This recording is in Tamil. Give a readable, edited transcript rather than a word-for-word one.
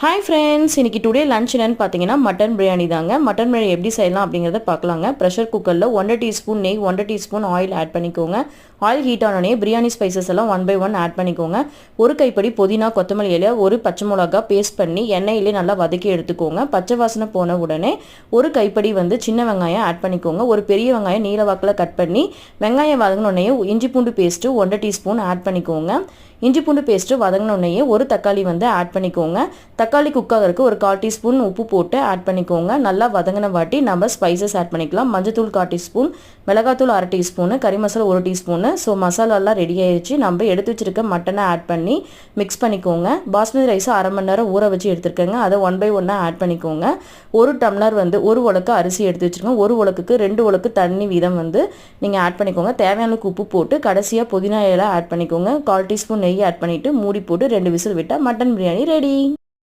ஹாய் ஃப்ரெண்ட்ஸ், இன்றைக்கி டுடே லன்ச் என்னென்னு பார்த்தீங்கன்னா மட்டன் பிரியாணி தாங்க. மட்டன் பிரியாணி எப்படி செய்யலாம் அப்படிங்கிறத பார்க்கலாங்க. ப்ரெஷர் குக்கரில் 1.5 டீஸ்பூன் நெய், 1.5 டீஸ்பூன் ஆயில் ஆட் பண்ணிக்கோங்க. ஆயில் ஹீட் ஆனோடனே பிரியாணி ஸ்பைசஸ் எல்லாம் 1 by 1 ஆட் பண்ணிக்கோங்க. ஒரு கைப்படி புதினா, கொத்தமல்லி இலை, ஒரு பச்சை மிளகா பேஸ்ட் பண்ணி எண்ணெயிலே நல்லா வதக்கி எடுத்துக்கோங்க. பச்சை வாசனை போன உடனே ஒரு கைப்படி சின்ன வெங்காயம் ஆட் பண்ணிக்கோங்க. ஒரு பெரிய வெங்காயம் நீல வாக்கில் கட் பண்ணி வெங்காயம் வதங்கினோடனே இஞ்சி பூண்டு பேஸ்ட்டு 1.5 டீஸ்பூன் ஆட் பண்ணிக்கோங்க. இஞ்சி பூண்டு பேஸ்ட்டு வதங்கினோடனே ஒரு தக்காளி ஆட் பண்ணிக்கோங்க. தக்காளி குக் ஆகிறதுக்கு ஒரு 1/4 டீஸ்பூன் உப்பு போட்டு ஆட் பண்ணிக்கோங்க. நல்லா வதங்கின வாட்டி நம்ம ஸ்பைசஸ் ஆட் பண்ணிக்கலாம். மஞ்சத்தூள் 1/4 டீஸ்பூன், மிளகாத்தூள் 1/2 டீஸ்பூனு, கறி மசாலா 1 டீஸ்பூனு. ஸோ மசாலாலாம் ரெடி ஆயிடுச்சு. நம்ம எடுத்து வச்சிருக்க மட்டனை ஆட் பண்ணி மிக்ஸ் பண்ணிக்கோங்க. பாஸ்மதி ரைஸை அரை மணி நேரம் ஊற வச்சு எடுத்துருக்கேங்க. அதை 1 by 1 ஆட் பண்ணிக்கோங்க. ஒரு டம்ளர் ஒரு உலக்கு அரிசி எடுத்து வச்சுருக்கோங்க. ஒரு உலக்குக்கு 2 உலக்கு தண்ணி வீதம் நீங்கள் ஆட் பண்ணிக்கோங்க. தேவையான உப்பு போட்டு கடைசியாக புதினா இலை ஆட் பண்ணிக்கோங்க. 1/4 டீஸ்பூன் நெய் ஆட் பண்ணிவிட்டு மூடி போட்டு 2 விசில் விட்டால் மட்டன் பிரியாணி ரெடி.